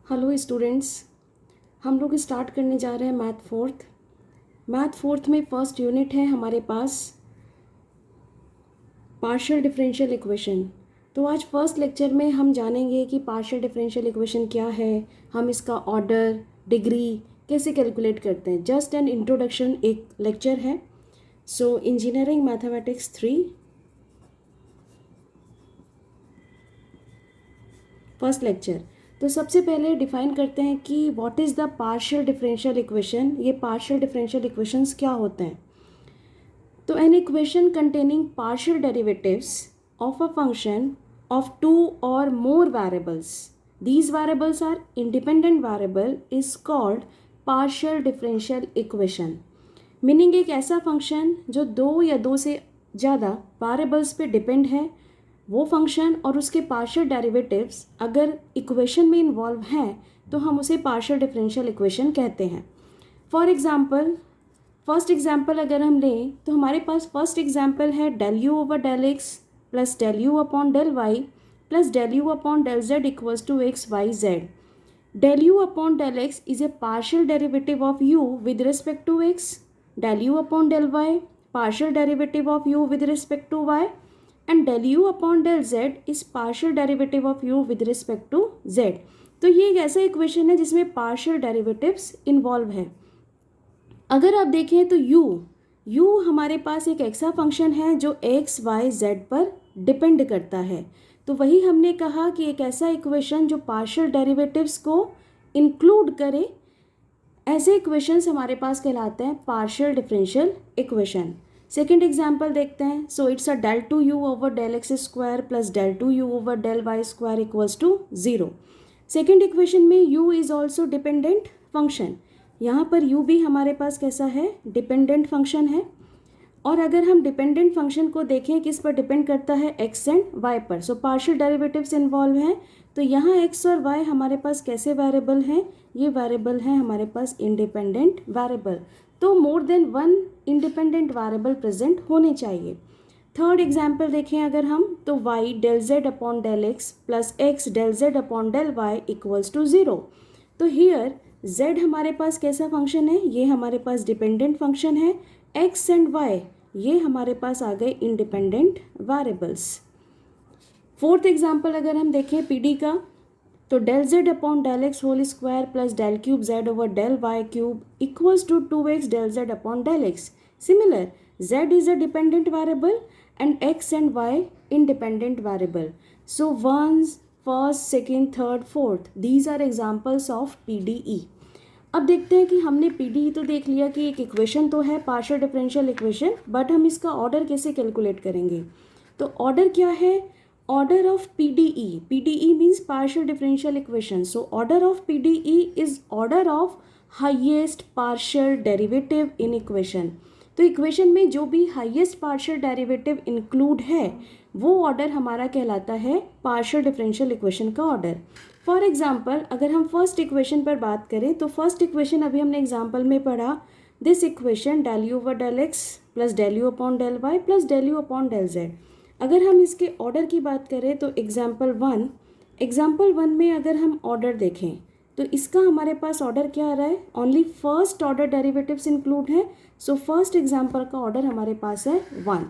Hello students, हम लोग start करने जा रहे हैं मैथ फोर्थ में फर्स्ट यूनिट है हमारे पास पार्शियल डिफरेंशियल इक्वेशन। तो आज फर्स्ट लेक्चर में हम जानेंगे कि पार्शियल डिफरेंशियल इक्वेशन क्या है, हम इसका ऑर्डर डिग्री कैसे कैलकुलेट करते हैं। जस्ट एन इंट्रोडक्शन एक लेक्चर है। So engineering mathematics 3 first lecture. तो सबसे पहले डिफाइन करते हैं कि what is the partial differential equation. ये पार्शियल डिफरेंशियल इक्वेशंस क्या होते हैं। तो an equation containing partial derivatives of a function of two और more variables, these variables are independent variable, is called partial differential equation. Meaning एक ऐसा function जो दो या दो से ज़्यादा वेरिएबल्स पे डिपेंड है, वो फंक्शन और उसके पार्शियल डेरिवेटिव्स अगर इक्वेशन में इन्वॉल्व हैं तो हम उसे पार्शियल डिफरेंशियल इक्वेशन कहते हैं। फॉर एग्जांपल, फर्स्ट एग्जांपल अगर हम लें तो हमारे पास फर्स्ट एग्जांपल है del u over del x plus del u upon del y plus del u upon del z equals to x y z. Del u upon del x is a partial derivative of u with respect to x, del u upon del y partial derivative of u with respect to y, and del u upon del z is partial derivative of u with respect to z। तो ये एक ऐसा equation है जिसमें partial derivatives involve है। अगर आप देखें तो u हमारे पास एक ऐसा फंक्शन है जो x y z पर डिपेंड करता है। तो वही हमने कहा कि एक ऐसा इक्वेशन जो पार्शियल डेरिवेटिव्स को इंक्लूड करे, ऐसे इक्वेशंस हमारे पास कहलाते हैं partial differential equation. Second example देखते हैं। So it's a del two u over del x square plus del two u over del y square equals to 0। Second equation में u is also dependent function. यहाँ पर u भी हमारे पास कैसा है, dependent function है। और अगर हम डिपेंडेंट फंक्शन को देखें किस पर डिपेंड करता है, x एंड y पर। सो पार्शियल डेरिवेटिव्स इन्वॉल्व हैं। तो यहाँ x और y हमारे पास कैसे वेरिएबल हैं, ये वेरिएबल हैं हमारे पास इंडिपेंडेंट वेरिएबल। तो more than one independent variable present होने चाहिए। थर्ड एग्जाम्पल देखें अगर हम, तो y del z upon del x plus x del z upon del y equals to 0। तो हियर z हमारे पास कैसा फंक्शन है, ये हमारे पास डिपेंडेंट फंक्शन है। x एंड y ये हमारे पास आ गए इंडिपेंडेंट वेरिएबल्स। फोर्थ एग्जाम्पल अगर हम देखें पीडी का, तो del z upon del x whole square plus del cube z over del y cube equals to 2x del z upon del x. Similar, z is a dependent variable and x and y independent variable. So ones, first, second, third, fourth, these are examples of PDE. अब देखते हैं कि हमने PDE तो देख लिया कि एक इक्वेशन तो है पार्शियल डिफरेंशियल इक्वेशन, बट हम इसका ऑर्डर कैसे कैलकुलेट करेंगे। तो ऑर्डर क्या है, order of PDE। PDE means partial differential equation. So order of PDE is order of highest partial derivative in equation. तो इक्वेशन में जो भी हाईएस्ट पार्शियल डेरिवेटिव इंक्लूड है वो ऑर्डर हमारा कहलाता है पार्शियल डिफरेंशियल इक्वेशन का ऑर्डर। फॉर एग्जांपल अगर हम फर्स्ट इक्वेशन पर बात करें, तो फर्स्ट इक्वेशन अभी हमने एग्जांपल में पढ़ा, this equation del u over del x plus del u upon del y plus del u upon del z. अगर हम इसके ऑर्डर की बात करें तो एग्जाम्पल वन में अगर हम ऑर्डर देखें तो इसका हमारे पास ऑर्डर क्या आ रहा है, only first order derivatives include है। सो फर्स्ट एग्जाम्पल का ऑर्डर हमारे पास है 1।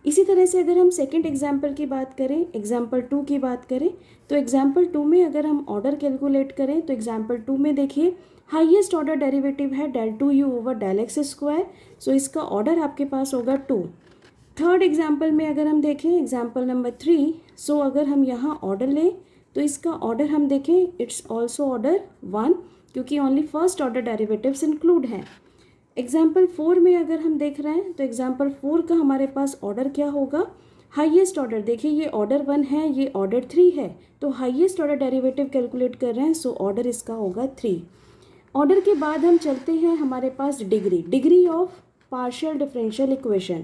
इसी तरह से अगर हम सेकंड एग्जाम्पल की बात करें, एग्जाम्पल 2 की बात करें, तो एग्जाम्पल 2 में अगर हम ऑर्डर कैलकुलेट करें तो एग्जाम्पल 2 में देखिए हाईएस्ट ऑर्डर डेरिवेटिव है del two u over del x square. So इसका ऑर्डर आपके पास होगा 2। थर्ड एग्जाम्पल में अगर हम देखें एग्जाम्पल नंबर 3, सो अगर हम यहाँ ऑर्डर लें तो इसका ऑर्डर हम देखें, इट्स ऑल्सो ऑर्डर 1, क्योंकि only first order derivatives include हैं। एग्जाम्पल 4 में अगर हम देख रहे हैं तो एग्जाम्पल 4 का हमारे पास ऑर्डर क्या होगा, हाईएस्ट ऑर्डर। देखिए ये ऑर्डर 1 है, ये ऑर्डर 3 है, तो हाईएस्ट ऑर्डर डेरिवेटिव कैलकुलेट कर रहे हैं, सो ऑर्डर इसका होगा 3। ऑर्डर के बाद हम चलते हैं हमारे पास degree of partial differential equation.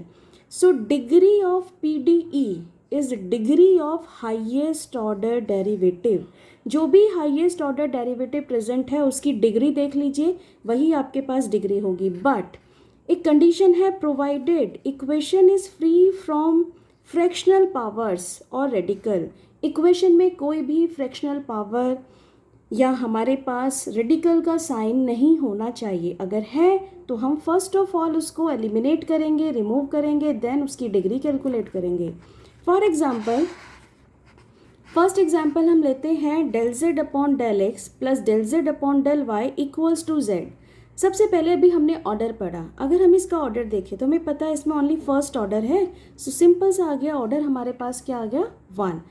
So degree of PDE is degree of highest order derivative. जो भी हाईएस्ट ऑर्डर डेरिवेटिव प्रेजेंट है उसकी डिग्री देख लीजिए, वही आपके पास डिग्री होगी। बट एक कंडीशन है, provided equation is free from fractional powers और रेडिकल। इक्वेशन में कोई भी फ्रैक्शनल पावर या हमारे पास रेडिकल का साइन नहीं होना चाहिए। अगर है तो हम फर्स्ट ऑफ ऑल उसको एलिमिनेट करेंगे, रिमूव करेंगे, देन उसकी डिग्री कैलकुलेट करेंगे। फॉर एग्जांपल, फर्स्ट एग्जांपल हम लेते हैं del z upon del x plus del z upon del y equals to z. सबसे पहले अभी हमने ऑर्डर पढ़ा, अगर हम इसका ऑर्डर देखें तो हमें पता है इसमें ओनली फर्स्ट ऑर्डर है, सो सिंपल सा आ गया ऑर्डर, हमारे पास क्या आ गया 1।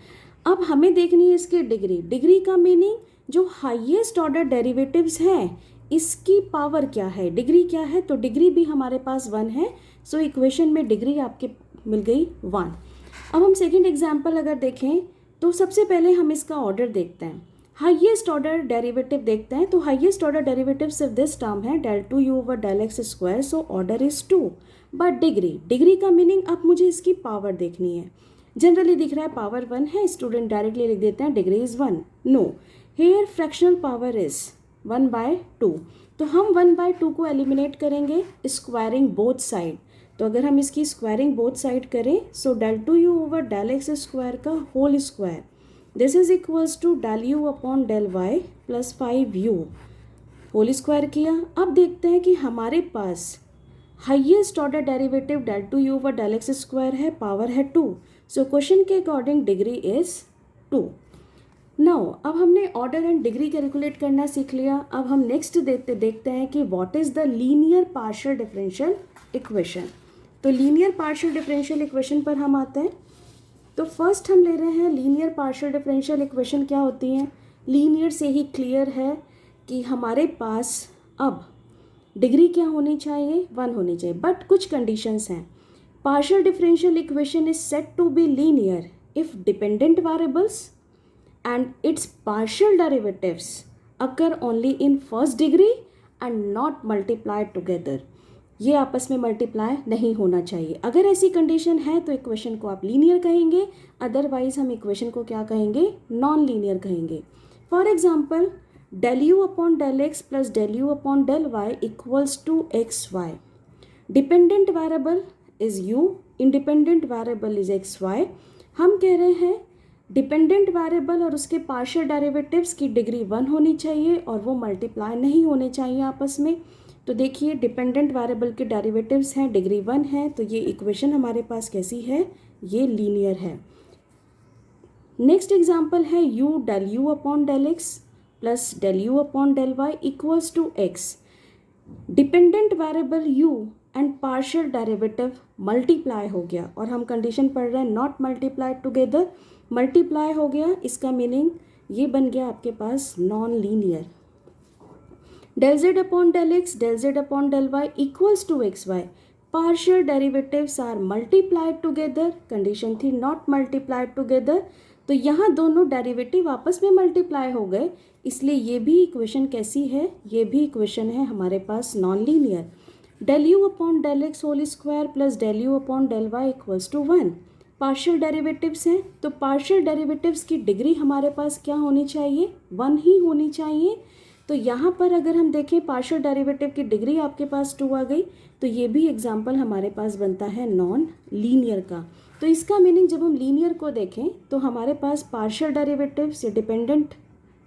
अब हमें देखनी है इसकी डिग्री। डिग्री का मीनिंग जो हाईएस्ट ऑर्डर डेरिवेटिव्स हैं इसकी पावर क्या है, डिग्री क्या है, तो डिग्री भी हमारे पास 1 है, सो इक्वेशन में डिग्री आपके मिल गई 1। अब हम सेकेंड एग्जाम्पल अगर देखें तो सबसे पहले हम इसका ऑर्डर देखते हैं, हाईएस्ट ऑर्डर डेरिवेटिव देखते हैं। तो हाईएस्ट ऑर्डर डेरिवेटिव सिर्फ दिस टर्म है del 2u over del x square, so order is 2। But degree का मीनिंग अब मुझे इसकी पावर देखनी है। जनरली दिख रहा है पावर 1 है, स्टूडेंट डायरेक्टली लिख देते हैं degree is 1। No, here fractional power is 1/2। तो हम 1/2 को एलिमिनेट करेंगे स्क्वायरिंग बोथ साइड। तो अगर हम इसकी स्क्वायरिंग बोथ साइड करें, so del 2u over del x square का whole square, this is equals to del u upon del y plus 5u whole square किया। अब देखते हैं कि हमारे पास highest order derivative del 2u over del x square है, power है 2, सो क्वेश्चन के अकॉर्डिंग डिग्री इज 2। नाउ अब हमने ऑर्डर एंड डिग्री कैलकुलेट करना सीख लिया। अब हम नेक्स्ट देखते हैं कि what is the linear partial differential equation. तो लीनियर पार्शियल डिफरेंशियल इक्वेशन पर हम आते हैं। तो फर्स्ट हम ले रहे हैं लीनियर पार्शियल डिफरेंशियल इक्वेशन क्या होती हैं। लीनियर से ही क्लियर है कि हमारे पास अब डिग्री क्या होनी चाहिए, 1 होनी चाहिए, बट कुछ कंडीशंस हैं। Partial differential equation is set to be linear if dependent variables and its partial derivatives occur only in first degree and not multiplied together। ये आपस में मल्टीप्लाई नहीं होना चाहिए। अगर ऐसी कंडीशन है तो इक्वेशन को आप लीनियर कहेंगे, अदरवाइज हम इक्वेशन को क्या कहेंगे, नॉन लीनियर कहेंगे। For example, del u upon del x plus del u upon del y equals to x y. Dependent variable is u, independent variable is x y. हम कह रहे हैं डिपेंडेंट वेरिएबल और उसके पार्शियल डेरिवेटिव्स की degree 1 होनी चाहिए और वो मल्टीप्लाई नहीं होने चाहिए आपस में। तो देखिए डिपेंडेंट वेरिएबल के डेरिवेटिव्स हैं, डिग्री 1 है, तो ये इक्वेशन हमारे पास कैसी है, ये लीनियर है। नेक्स्ट एग्जांपल है u del u upon del x plus del u upon del y equals to x. Dependent variable u and partial derivative multiply हो गया और हम कंडीशन पढ़ रहे हैं नॉट मल्टीप्लाइड टुगेदर, मल्टीप्लाई हो गया, इसका मीनिंग ये बन गया आपके पास non linear. Del z upon del x del z upon del y equals to x y, partial derivatives are multiplied together, condition थी नॉट मल्टीप्लाइड टुगेदर, तो यहाँ दोनों डेरिवेटिव आपस में मल्टीप्लाई हो गए, इसलिए ये भी इक्वेशन कैसी है, ये भी इक्वेशन है हमारे पास non linear. Del u upon del x whole square plus del u upon del y equals to 1। Partial derivatives हैं तो पार्शियल डेरिवेटिव्स की डिग्री हमारे पास क्या होनी चाहिए, 1 ही होनी चाहिए। तो यहाँ पर अगर हम देखें पार्शियल डेरिवेटिव की डिग्री आपके पास 2 आ गई, तो ये भी एग्जाम्पल हमारे पास बनता है नॉन लीनियर का। तो इसका मीनिंग जब हम लीनियर को देखें तो हमारे पास पार्शियल डेरिवेटिव्स या डिपेंडेंट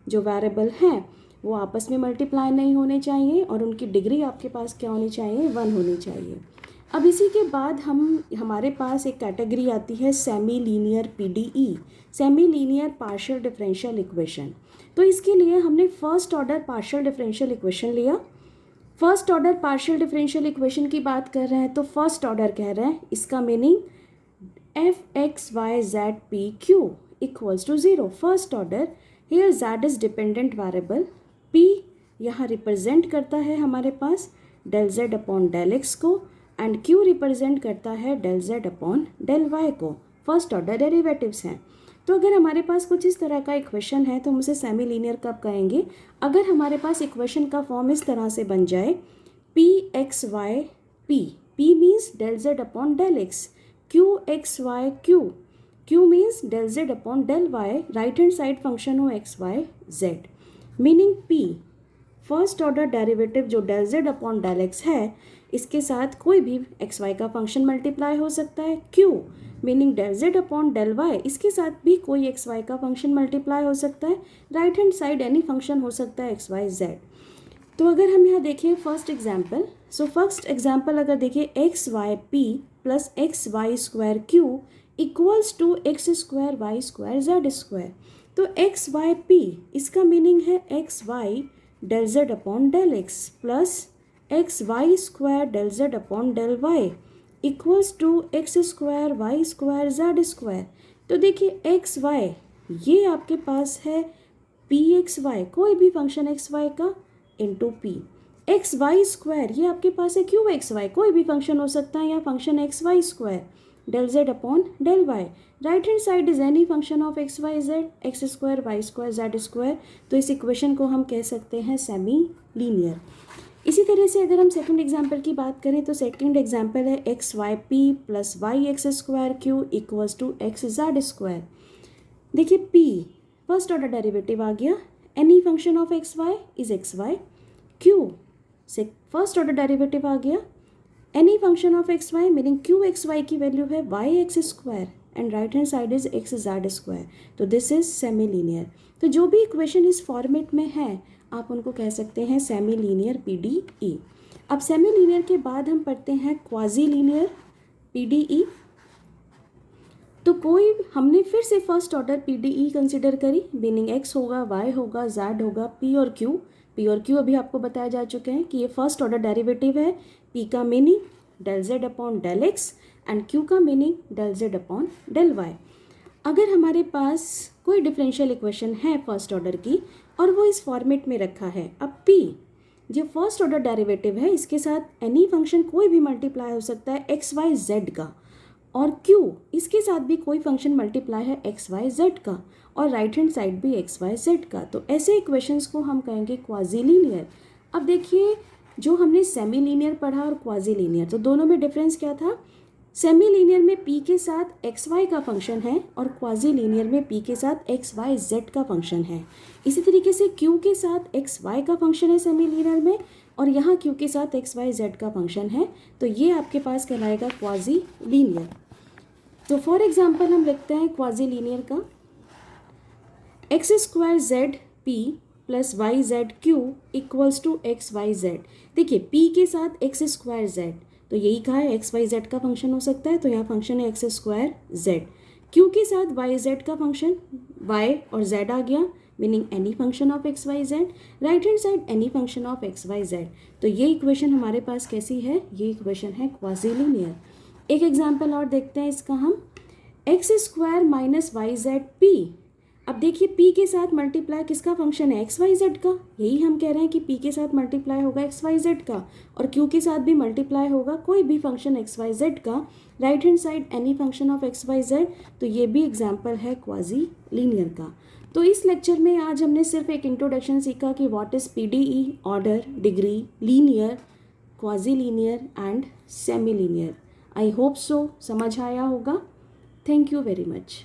जो वेरिएबल हैं वो आपस में मल्टीप्लाई नहीं होने चाहिए और उनकी डिग्री आपके पास क्या होनी चाहिए, 1 होनी चाहिए। अब इसी के बाद हमारे पास एक कैटेगरी आती है semi linear PDE, semi linear partial differential equation. तो इसके लिए हमने first order partial differential equation लिया। First order partial differential equation की बात कर रहे हैं तो फर्स्ट ऑर्डर कह रहे हैं, इसका meaning f(x,y,z,p,q) equals to 0, first order. Here z is dependent variable, p यहाँ रिप्रेजेंट करता है हमारे पास del z upon del x को एंड q रिप्रेजेंट करता है del z upon del y को, फर्स्ट ऑर्डर डेरिवेटिव्स हैं। तो अगर हमारे पास कुछ इस तरह का इक्वेशन है तो हम उसे सेमी लीनियर कब कहेंगे, अगर हमारे पास इक्वेशन का फॉर्म इस तरह से बन जाए p x y p, p means del z upon del x, q x y q, q means del z upon del y, right hand side function हो x y z, meaning p first order derivative जो del z upon del x है इसके साथ कोई भी x y का function multiply हो सकता है। Q meaning del z upon del y, इसके साथ भी कोई एक्स वाई का फंक्शन मल्टीप्लाई हो सकता है. Right hand side any function हो सकता है एक्स वाई जेड. तो अगर हम यहाँ देखें first example, so first example अगर देखें x y p plus x y square q equals to x square y square z square. तो एक्स वाई पी इसका मीनिंग है x y del z upon del x plus x y square del z upon del y equals to x square y square z square. तो देखिए x Y ये आपके पास है P x y, कोई भी function x y का into p. X y square ये आपके पास है क्यू एक्स वाई, कोई भी फंक्शन हो सकता है या function x y square del z upon del y. Right hand side is any function of x y z, x square y square z square. तो इस इक्वेशन को हम कह सकते हैं सेमी लीनियर. इसी तरह से अगर हम सेकंड एग्जाम्पल की बात करें तो सेकंड एग्जाम्पल है x y p plus y x square q equals to x z square. देखिए पी फर्स्ट ऑर्डर डेरिवेटिव आ गया, any function of x y is x y. Q से फर्स्ट ऑर्डर डेरिवेटिव आ गया, any function of x y meaning q x y की value है y x square and right hand side is x z square. तो this is semi linear. तो जो भी equation इस फॉर्मेट में है आप उनको कह सकते हैं सेमी लीनियर PDE. अब सेमी लीनियर के बाद हम पढ़ते हैं क्वाजी लीनियर PDE. तो कोई हमने फिर से फर्स्ट ऑर्डर PDE कंसिडर करी, मीनिंग x होगा y होगा z होगा p और q अभी आपको बताया जा चुके हैं कि ये फर्स्ट ऑर्डर डेरिवेटिव है. p का meaning del z upon del x and q का meaning del z upon del y. अगर हमारे पास कोई डिफरेंशियल इक्वेशन है फर्स्ट ऑर्डर की और वो इस फॉर्मेट में रखा है, अब p जो फर्स्ट ऑर्डर डेरिवेटिव है इसके साथ एनी फंक्शन कोई भी मल्टीप्लाई हो सकता है एक्स वाई जेड का, और q इसके साथ भी कोई फंक्शन मल्टीप्लाई है एक्स वाई जेड का, और राइट हैंड साइड भी एक्स वाई जेड का. तो ऐसे इक्वेशंस को हम कहेंगे क्वाजी लीनियर. अब देखिए जो हमने सेमी लीनियर पढ़ा और क्वाजी लीनियर, तो दोनों में डिफरेंस क्या था. सेमी लीनियर में p के साथ एक्स वाई का फंक्शन है और क्वाजी लीनियर में p के साथ एक्स वाई जेड का फंक्शन है. इसी तरीके से q के साथ एक्स वाई का फंक्शन है सेमी लीनियर में, और यहाँ q के साथ एक्स वाई जेड का फंक्शन है. तो ये आपके पास कहलाएगा क्वाजी लीनियर. तो फॉर एग्जाम्पल हम लिखते हैं क्वाजी लीनियर का x square z p plus y z q equals to x y z. देखिए p के साथ एक्स स्क्वायर जेड, तो यही कहा है एक्स वाई जेड का फंक्शन हो सकता है, तो यहाँ फंक्शन है एक्स स्क्वायर जेड. क्यू के साथ वाई जेड का फंक्शन वाई और जेड आ गया, meaning any function of x y z. Right hand side any function of x y z. तो ये इक्वेशन हमारे पास कैसी है, ये इक्वेशन है क्वाजी लीनियर. एक एग्जाम्पल और देखते हैं इसका हम, x square minus y z p. अब देखिए p के साथ मल्टीप्लाई किसका फंक्शन है, एक्स वाई जेड का. यही हम कह रहे हैं कि p के साथ मल्टीप्लाई होगा एक्स वाई जेड का, और q के साथ भी मल्टीप्लाई होगा कोई भी फंक्शन एक्स वाई जेड का. Right hand side any function of x y z. तो ये भी एग्जाम्पल है क्वाजी लीनियर का. तो इस लेक्चर में आज हमने सिर्फ एक इंट्रोडक्शन सीखा कि what is PDE, order, degree, linear, quasi linear and semi linear. I hope so समझ आया होगा. Thank you very much.